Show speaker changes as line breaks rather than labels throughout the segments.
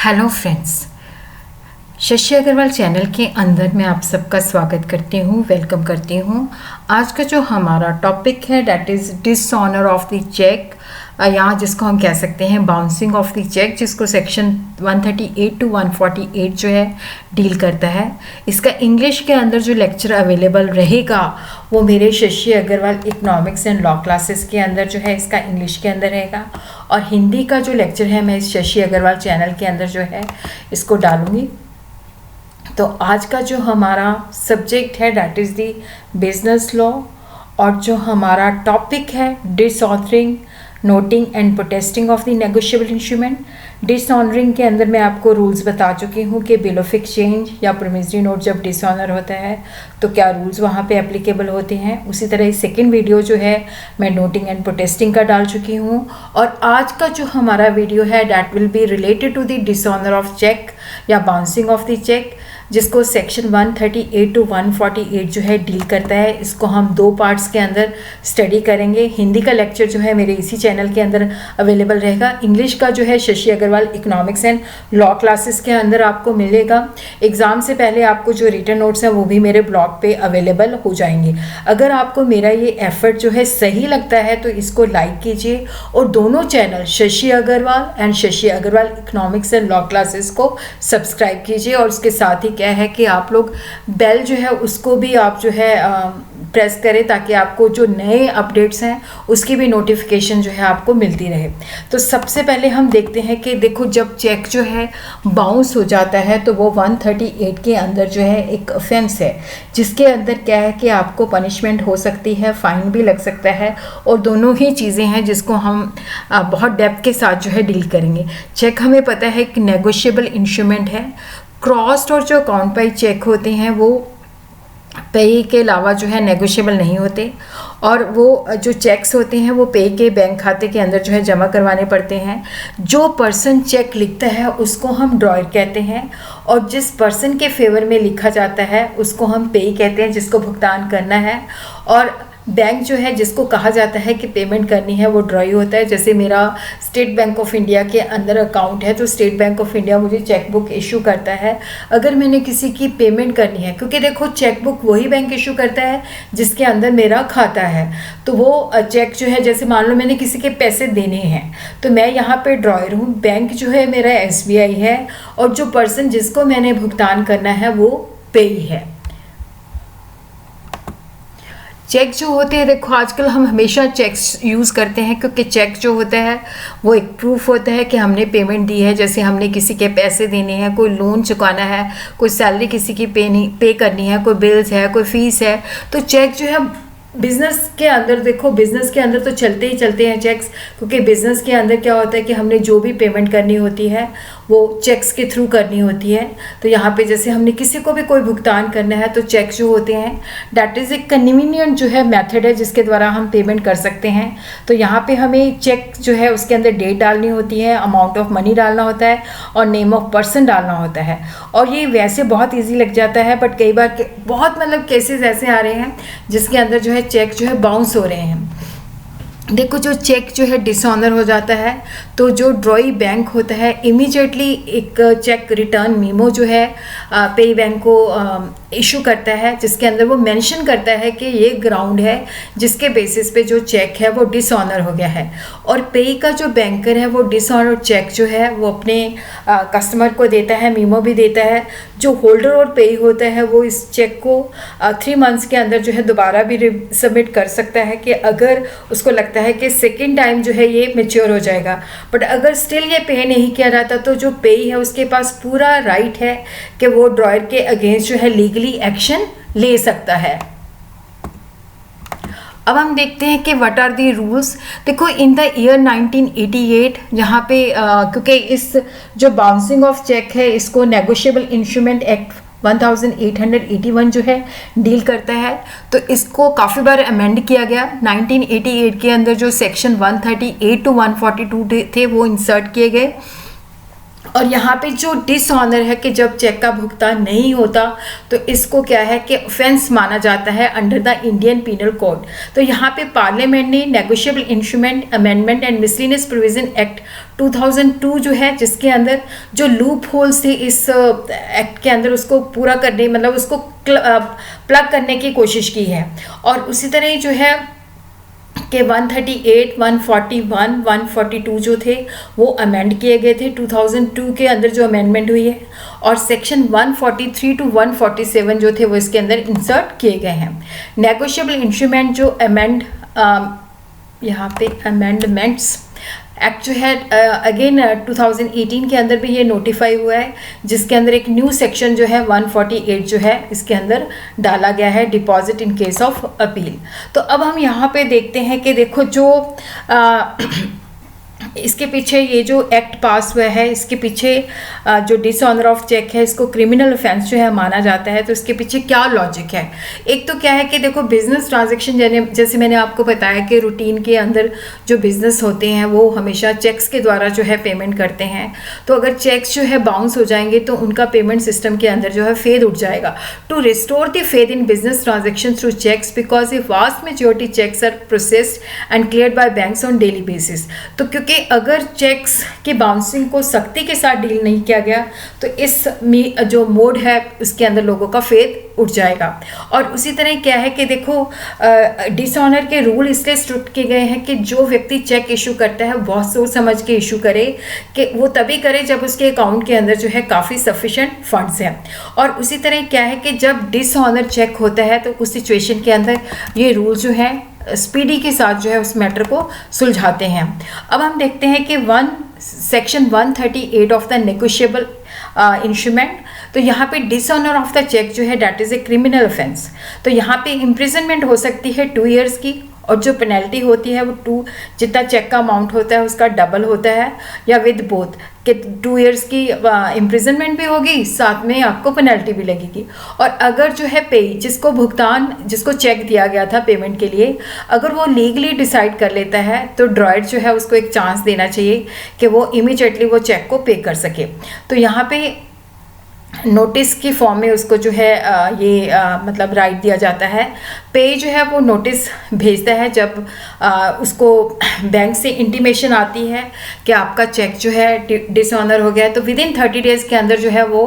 Hello friends, Shashi Agrawal channel के अंदर मैं आप सबका स्वागत करती हूँ, वेलकम करती हूँ। आज का जो हमारा टॉपिक है that is dishonour of the cheque, या जिसको हम कह सकते हैं बाउंसिंग ऑफ द चेक, जिसको सेक्शन 138 टू 148 जो है डील करता है। इसका इंग्लिश के अंदर जो लेक्चर अवेलेबल रहेगा वो मेरे Shashi Agrawal economics and law classes के अंदर जो है इसका इंग्लिश के अंदर रहेगा, और हिंदी का जो लेक्चर है मैं इस शशि अग्रवाल चैनल के अंदर जो है इसको डालूँगी। तो आज का जो हमारा सब्जेक्ट है that is the business law, और जो हमारा टॉपिक है dishonouring, noting and protesting of the negotiable instrument. Dishonouring के अंदर मैं आपको रूल्स बता चुकी हूँ कि बिल ऑफ एक्सचेंज या प्रोमिसरी नोट जब डिसऑनर होता है तो क्या रूल्स वहाँ पे एप्लीकेबल होते हैं। उसी तरह सेकंड वीडियो जो है मैं नोटिंग एंड प्रोटेस्टिंग का डाल चुकी हूँ, और आज का जो हमारा वीडियो है that will be related to the dishonour of cheque या बाउंसिंग ऑफ द चेक, जिसको सेक्शन 138 टू 148 जो है डील करता है। इसको हम दो पार्ट्स के अंदर स्टडी करेंगे। हिंदी का लेक्चर जो है मेरे इसी चैनल के अंदर अवेलेबल रहेगा। इंग्लिश का जो है Shashi Agrawal economics and law classes के अंदर आपको मिलेगा। एग्ज़ाम से पहले आपको जो रिटन नोट्स हैं वो भी मेरे ब्लॉग पे अवेलेबल हो जाएंगे। अगर आपको मेरा ये एफर्ट जो है सही लगता है तो इसको लाइक कीजिए, और दोनों channel Shashi Agrawal and Shashi Agrawal economics and law classes को सब्सक्राइब कीजिए। और उसके साथ ही क्या है कि आप लोग बेल जो है उसको भी आप जो है प्रेस करें, ताकि आपको जो नए अपडेट्स हैं उसकी भी नोटिफिकेशन जो है आपको मिलती रहे। तो सबसे पहले हम देखते हैं कि देखो, जब चेक जो है बाउंस हो जाता है तो वो 138 के अंदर जो है एक ऑफेंस है, जिसके अंदर क्या है कि आपको पनिशमेंट हो सकती है, फाइन भी लग सकता है, और दोनों ही चीज़ें हैं जिसको हम बहुत डेप्थ के साथ जो है डील करेंगे। चेक हमें पता है कि नेगोशिएबल इंस्ट्रूमेंट है। क्रॉस्ड और जो अकाउंट पे चेक होते हैं वो पे के अलावा जो है नेगोशिएबल नहीं होते, और वो जो चेक्स होते हैं वो पे के बैंक खाते के अंदर जो है जमा करवाने पड़ते हैं। जो पर्सन चेक लिखता है उसको हम ड्रॉयर कहते हैं, और जिस पर्सन के फेवर में लिखा जाता है उसको हम पे कहते हैं, जिसको भुगतान करना है। और बैंक जो है जिसको कहा जाता है कि पेमेंट करनी है वो ड्रॉई होता है। जैसे मेरा स्टेट बैंक ऑफ इंडिया के अंदर अकाउंट है तो स्टेट बैंक ऑफ इंडिया मुझे चेक बुक इशू करता है अगर मैंने किसी की पेमेंट करनी है, क्योंकि देखो चेक बुक वही बैंक इशू करता है जिसके अंदर मेरा खाता है। तो वो चेक जो है, जैसे मान लो मैंने किसी के पैसे देने हैं तो मैं यहाँ पे ड्रॉयर हूँ, बैंक जो है मेरा SBI है, और जो पर्सन जिसको मैंने भुगतान करना है वो पेई है। चेक जो होते हैं, देखो आजकल हम हमेशा चेक्स यूज़ करते हैं, क्योंकि चेक जो होता है वो एक प्रूफ होता है कि हमने पेमेंट दी है। जैसे हमने किसी के पैसे देने हैं, कोई लोन चुकाना है, कोई सैलरी किसी की पे करनी है, कोई बिल्स है, कोई फीस है, तो चेक जो है बिज़नेस के अंदर, देखो बिज़नेस के अंदर तो चलते ही चलते हैं चेक्स, क्योंकि बिज़नेस के अंदर क्या होता है कि हमने जो भी पेमेंट करनी होती है वो चेक्स के थ्रू करनी होती है। तो यहाँ पे जैसे हमने किसी को भी कोई भुगतान करना है तो चेक जो होते हैं डैट इज़ एक कन्वीनियंट जो है मेथड है जिसके द्वारा हम पेमेंट कर सकते हैं। तो यहाँ पे हमें चेक जो है उसके अंदर डेट डालनी होती है, अमाउंट ऑफ मनी डालना होता है, और नेम ऑफ पर्सन डालना होता है। और ये वैसे बहुत ईजी लग जाता है, बट कई बार बहुत मतलब केसेस ऐसे आ रहे हैं जिसके अंदर जो है चेक जो है बाउंस हो रहे हैं। देखो, जो चेक जो है डिसऑनर हो जाता है तो जो ड्रॉई बैंक होता है इमीडिएटली एक चेक रिटर्न मीमो जो है पे बैंक को इशू करता है, जिसके अंदर वो मेंशन करता है कि ये ग्राउंड है जिसके बेसिस पे जो चेक है वो डिसऑनर हो गया है। और पे का जो बैंकर है वो डिसऑनर चेक जो है वो अपने कस्टमर को देता है, मीमो भी देता है। जो होल्डर और पे होता है वो इस चेक को 3 मंथ्स के अंदर जो है दोबारा भी सबमिट कर सकता है, कि अगर उसको लगता है कि सेकेंड टाइम जो है ये मैच्योर हो जाएगा। बट अगर स्टिल ये पे नहीं किया जाता तो जो पे है उसके पास पूरा राइट है कि वो ड्रॉयर के अगेंस्ट जो है लीगली एक्शन ले सकता है। अब हम देखते हैं कि व्हाट आर दी रूल्स। देखो, इन द ईयर 1988 यहाँ पे क्योंकि इस जो बाउंसिंग ऑफ चेक है इसको नेगोशिएबल इंस्ट्रूमेंट एक्ट 1881 जो है डील करता है, तो इसको काफ़ी बार अमेंड किया गया। 1988 के अंदर जो सेक्शन 138 टू 142 थे वो इंसर्ट किए गए, और यहाँ पे जो डिसऑनर है कि जब चेक का भुगतान नहीं होता तो इसको क्या है कि ऑफेंस माना जाता है under the Indian penal code. तो यहाँ पे पार्लियामेंट ने negotiable instrument amendment and miscellaneous provision act 2002 जो है, जिसके अंदर जो लूप होल्स थे इस एक्ट के अंदर उसको पूरा करने, मतलब उसको प्लग करने की कोशिश की है। और उसी तरह जो है कि 138, 141, 142 जो थे वो अमेंड किए गए थे 2002 के अंदर जो अमेंडमेंट हुई है, और सेक्शन 143 टू 147 जो थे वो इसके अंदर इंसर्ट किए गए हैं। नेगोशिएबल इंस्ट्रूमेंट जो यहाँ पे अमेंडमेंट्स एक्ट जो है अगेन 2018 के अंदर भी ये नोटिफाई हुआ है, जिसके अंदर एक न्यू सेक्शन जो है 148 जो है इसके अंदर डाला गया है, deposit in case of appeal. तो अब हम यहाँ पे देखते हैं कि देखो जो इसके पीछे ये जो एक्ट पास हुआ है, इसके पीछे जो डिसऑनर ऑफ चेक है इसको क्रिमिनल ऑफेंस जो है माना जाता है। तो इसके पीछे क्या लॉजिक है? एक तो क्या है कि देखो बिजनेस ट्रांजैक्शन जैसे मैंने आपको बताया कि रूटीन के अंदर जो बिजनेस होते हैं वो हमेशा चेक्स के द्वारा जो है पेमेंट करते हैं। तो अगर चेक्स जो है बाउंस हो जाएंगे तो उनका पेमेंट सिस्टम के अंदर जो है फेद उठ जाएगा। To restore the faith in business transaction through cheques because a vast majority cheques are processed and cleared by banks on daily basis. तो क्योंकि अगर चेक्स के बाउंसिंग को सख्ती के साथ डील नहीं किया गया तो इस जो मोड है उसके अंदर लोगों का फेथ उठ जाएगा। और उसी तरह क्या है कि देखो डिसऑनर के रूल इसलिए स्ट्रिक्ट किए गए हैं कि जो व्यक्ति चेक इशू करता है बहुत सोच समझ के इशू करे, कि वो तभी करे जब उसके अकाउंट के अंदर जो है काफ़ी सफिशेंट फंड्स हैं। और उसी तरह क्या है कि जब डिसऑनर चेक होता है तो उस सिचुएशन के अंदर ये रूल जो है स्पीडी के साथ जो है उस मैटर को सुलझाते हैं। अब हम देखते हैं कि section 138 of the negotiable instrument. तो यहाँ पे डिसऑनर ऑफ द चेक जो है that is a criminal offence. तो यहाँ पे इम्प्रिजनमेंट हो सकती है 2 ईयर्स की, और जो पेनल्टी होती है वो जितना चेक का अमाउंट होता है उसका डबल होता है, या विद बोथ कि 2 ईयर्स की इम्प्रिजनमेंट भी होगी, साथ में आपको पेनल्टी भी लगेगी। और अगर जो है जिसको चेक दिया गया था पेमेंट के लिए, अगर वो लीगली डिसाइड कर लेता है तो ड्रॉयर जो है उसको एक चांस देना चाहिए कि वो इमीडिएटली वो चेक को पे कर सके। तो यहाँ पे नोटिस की फॉर्म में उसको जो है मतलब राइट दिया जाता है। पे जो है वो नोटिस भेजता है जब उसको बैंक से इंटीमेशन आती है कि आपका चेक जो है डिसऑनर हो गया है, तो विद इन 30 डेज़ के अंदर जो है वो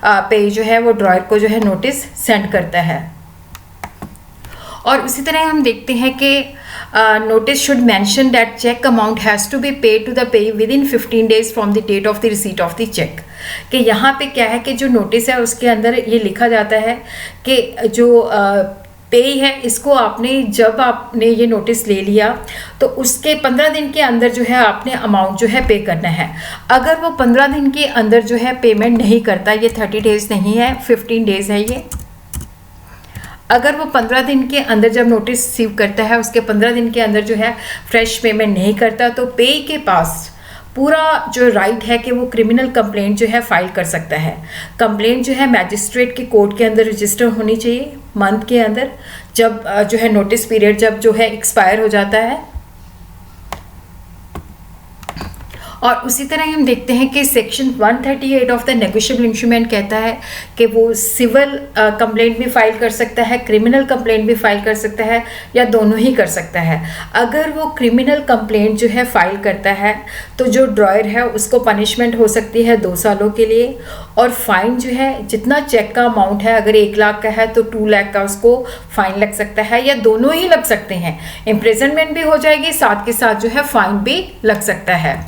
पे जो है वो ड्रॉयर को जो है नोटिस सेंड करता है। और उसी तरह हम देखते हैं कि notice should mention that check amount has to be paid to the payee within 15 days from the date of the receipt of the check। कि यहाँ पे क्या है कि जो नोटिस है उसके अंदर ये लिखा जाता है कि जो पे है इसको जब आपने ये नोटिस ले लिया तो उसके 15 दिन के अंदर जो है आपने अमाउंट जो है पे करना है। अगर वो 15 दिन के अंदर जो है पेमेंट नहीं करता, ये 30 डेज़ नहीं है, 15 डेज़ है ये, अगर वो 15 दिन के अंदर जब नोटिस रिसीव करता है उसके 15 दिन के अंदर जो है फ्रेश पेमेंट नहीं करता, तो पे के पास पूरा जो राइट है कि वो क्रिमिनल कंप्लेंट जो है फाइल कर सकता है। कंप्लेंट जो है मैजिस्ट्रेट के कोर्ट के अंदर रजिस्टर होनी चाहिए मंथ के अंदर, जब जो है नोटिस पीरियड जब जो है एक्सपायर हो जाता है। और उसी तरह हम देखते हैं कि section 138 of the negotiable instrument कहता है कि वो सिविल कंप्लेंट भी फाइल कर सकता है, क्रिमिनल कंप्लेंट भी फाइल कर सकता है, या दोनों ही कर सकता है। अगर वो क्रिमिनल कंप्लेंट जो है फाइल करता है तो जो ड्रॉयर है उसको पनिशमेंट हो सकती है 2 सालों के लिए, और फाइन जो है जितना चेक का अमाउंट है, अगर 1 लाख का है तो 2 लाख का उसको फाइन लग सकता है, या दोनों ही लग सकते हैं। इम्प्रिजनमेंट भी हो जाएगी, साथ के साथ जो है फाइन भी लग सकता है।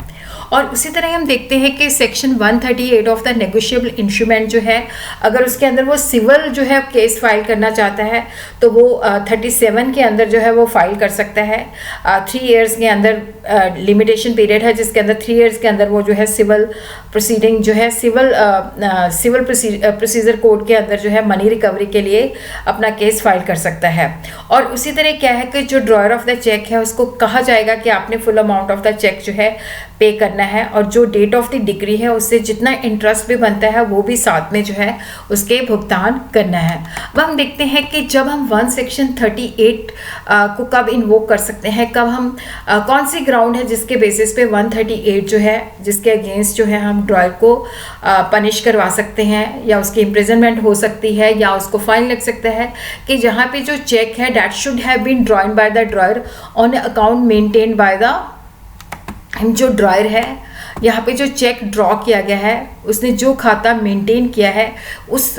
और उसी तरह हम देखते हैं कि section 138 of the negotiable instrument जो है, अगर उसके अंदर वो सिविल जो है केस फाइल करना चाहता है तो वो 37 के अंदर जो है वो फाइल कर सकता है। 3 इयर्स के अंदर लिमिटेशन पीरियड है, जिसके अंदर 3 इयर्स के अंदर वो जो है सिविल प्रोसीडिंग जो है सिविल प्रोसीजर कोड के अंदर जो है मनी रिकवरी के लिए अपना केस फाइल कर सकता है। और उसी तरह क्या है कि जो ड्रॉयर ऑफ द चेक है उसको कहा जाएगा कि आपने full amount of the cheque जो है पे करना है, और जो डेट ऑफ द डिक्री है उससे जितना इंटरेस्ट भी बनता है वो भी साथ में जो है उसके भुगतान करना है। अब हम देखते हैं कि जब हम 1 सेक्शन 38 को कब इन्वोक कर सकते हैं, कब हम कौन सी ग्राउंड है जिसके बेसिस पे 138 जो है जिसके अगेंस्ट जो है हम ड्रॉयर को पनिश करवा सकते हैं, या उसकी इम्प्रिजनमेंट हो सकती है, या उसको फाइन लग सकता है, कि जहाँ पे जो चेक है that should have been drawn by the drawer on account maintain by the जो ड्रॉयर है। यहाँ पे जो चेक ड्रॉ किया गया है उसने जो खाता मेंटेन किया है उस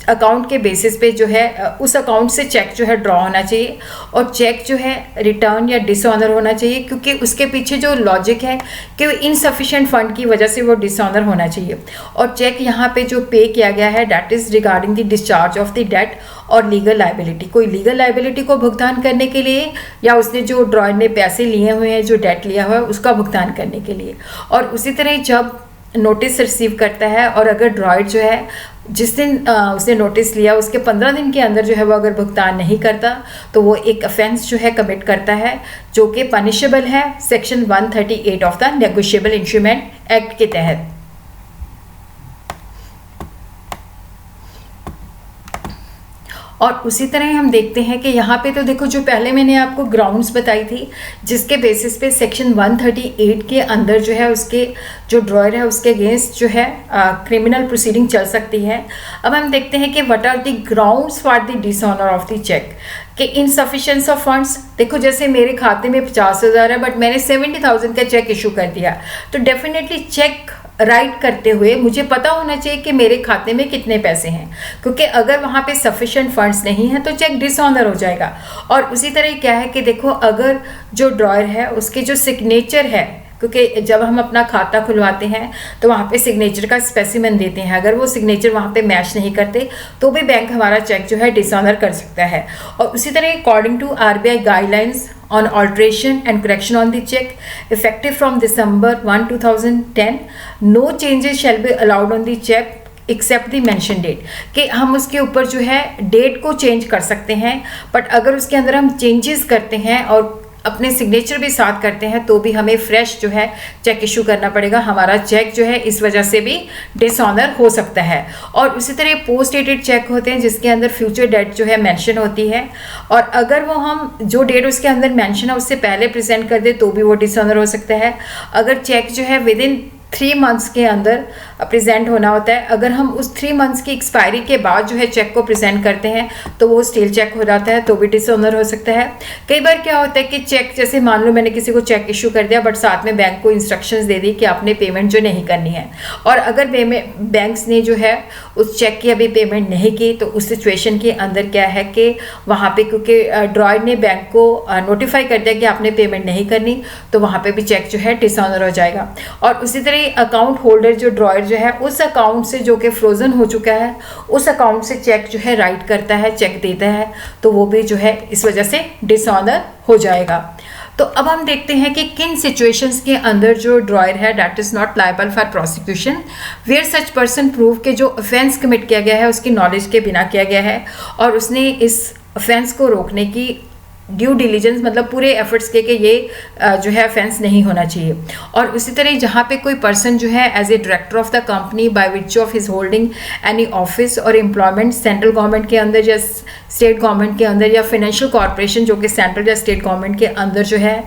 अकाउंट के बेसिस पे जो है उस अकाउंट से चेक जो है ड्रॉ होना चाहिए, और चेक जो है रिटर्न या डिसऑनर होना चाहिए, क्योंकि उसके पीछे जो लॉजिक है कि इनसफिशिएंट फंड की वजह से वो डिसऑनर होना चाहिए। और चेक यहाँ पे जो पे किया गया है that is regarding the discharge of the debt और लीगल लाइबिलिटी, कोई लीगल लाइबिलिटी को भुगतान करने के लिए, या उसने जो ड्रॉयर ने पैसे लिए हुए हैं जो डेट लिया हुआ है उसका भुगतान करने के लिए। और उसी तरह जब नोटिस रिसीव करता है, और अगर ड्रॉयर जो है जिस दिन उसने नोटिस लिया उसके 15 दिन के अंदर जो है वो अगर भुगतान नहीं करता तो वो एक अफेंस जो है कमिट करता है, जो कि पनिशेबल है section 138 of the negotiable instrument act के तहत। और उसी तरह हम देखते हैं कि यहाँ पे तो देखो जो पहले मैंने आपको ग्राउंड्स बताई थी जिसके बेसिस पे सेक्शन 138 के अंदर जो है उसके जो ड्रॉयर है उसके अगेंस्ट जो है क्रिमिनल प्रोसीडिंग चल सकती है। अब हम देखते हैं कि what are the grounds for the dishonour of the cheque, कि इनसफिशिएंस ऑफ फंड्स। देखो जैसे मेरे खाते में 50,000 है बट मैंने 70,000 का चेक इशू कर दिया, तो डेफिनेटली चेक राइट करते हुए मुझे पता होना चाहिए कि मेरे खाते में कितने पैसे हैं, क्योंकि अगर वहाँ पे सफिशिएंट फंड्स नहीं है तो चेक डिसऑनर हो जाएगा। और उसी तरह क्या है कि देखो अगर जो ड्रॉयर है उसके जो सिग्नेचर है, क्योंकि जब हम अपना खाता खुलवाते हैं तो वहाँ पे सिग्नेचर का स्पेसिमेन देते हैं, अगर वो सिग्नेचर वहाँ पे मैच नहीं करते तो भी बैंक हमारा चेक जो है डिसऑनर कर सकता है। और उसी तरह according to RBI guidelines on alteration and correction on the check effective from December 1, 2010, no changes shall be allowed on the check except the mention date, कि हम उसके ऊपर जो है डेट को चेंज कर सकते हैं, बट अगर उसके अंदर हम चेंजेस करते हैं और अपने सिग्नेचर भी साथ करते हैं तो भी हमें फ्रेश जो है चेक इशू करना पड़ेगा, हमारा चेक जो है इस वजह से भी डिसऑनर हो सकता है। और उसी तरह पोस्ट डेटेड चेक होते हैं जिसके अंदर फ्यूचर डेट जो है मेंशन होती है, और अगर वो हम जो डेट उसके अंदर मेंशन है उससे पहले प्रेजेंट कर दे तो भी वो डिसऑनर हो सकता है। अगर चेक जो है विद इन 3 मंथ्स के अंदर प्रेजेंट होना होता है, अगर हम उस 3 मंथ्स की एक्सपायरी के बाद जो है चेक को प्रेजेंट करते हैं तो वो स्टील चेक हो जाता है, तो भी डिसऑनर हो सकता है। कई बार क्या होता है कि चेक, जैसे मान लो मैंने किसी को चेक इशू कर दिया बट साथ में बैंक को इंस्ट्रक्शंस दे दी कि आपने पेमेंट जो नहीं करनी है, और अगर बैंक्स ने जो है उस चेक की अभी पेमेंट नहीं की तो उस सिचुएशन के अंदर क्या है कि वहाँ पे क्योंकि ड्रॉयर ने बैंक को नोटिफाई कर दिया कि आपने पेमेंट नहीं करनी, तो वहाँ पे भी चेक जो है डिसऑनर हो जाएगा। और उसी तरह अकाउंट होल्डर जो ड्रॉयर जो है उस अकाउंट से जो कि फ्रोजन हो चुका है उस अकाउंट से चेक जो है राइट करता है, चेक देता है, तो वो भी जो है इस वजह से डिसऑनर हो जाएगा। तो अब हम देखते हैं कि किन सिचुएशंस के अंदर जो ड्रॉयर है that is not liable for prosecution where such person prove के जो ऑफेंस कमिट किया गया है उसकी नॉलेज के बिना किया गया है, और उसने इस ऑफेंस को रोकने की ड्यू डिलीजेंस मतलब पूरे एफर्ट्स के ये जो है ऑफेंस नहीं होना चाहिए। और उसी तरह जहाँ पे कोई पर्सन जो है as a director of the company by which of his holding any office और एम्प्लॉयमेंट सेंट्रल गवर्नमेंट के अंदर या स्टेट गवर्नमेंट के अंदर या फाइनेंशियल कॉर्पोरेशन जो कि सेंट्रल या स्टेट गवर्नमेंट के अंदर जो है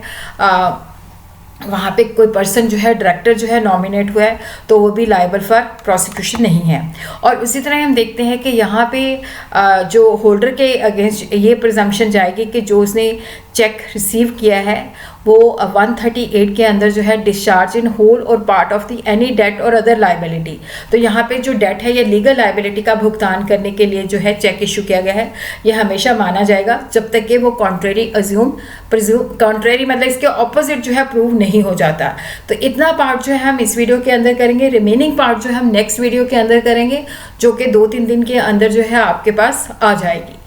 वहाँ पे कोई पर्सन जो है डायरेक्टर जो है नॉमिनेट हुआ है तो वो भी लायबल फॉर प्रोसिक्यूशन नहीं है। और उसी तरह हम देखते हैं कि यहाँ पे जो होल्डर के अगेंस्ट ये प्रिजम्पशन जाएगी कि जो उसने चेक रिसीव किया है वो 138 के अंदर जो है डिस्चार्ज इन होल और part of the any debt और अदर लाइबिलिटी, तो यहाँ पे जो डेट है ये लीगल लाइबिलिटी का भुगतान करने के लिए जो है चेक इशू किया गया है, ये हमेशा माना जाएगा जब तक कि वो कॉन्ट्रेरी कॉन्ट्रेरी मतलब इसके ऑपोजिट जो है प्रूव नहीं हो जाता। तो इतना पार्ट जो है हम इस वीडियो के अंदर करेंगे, रिमेनिंग पार्ट जो है हम नेक्स्ट वीडियो के अंदर करेंगे जो कि 2-3 दिन के अंदर जो है आपके पास आ जाएगी।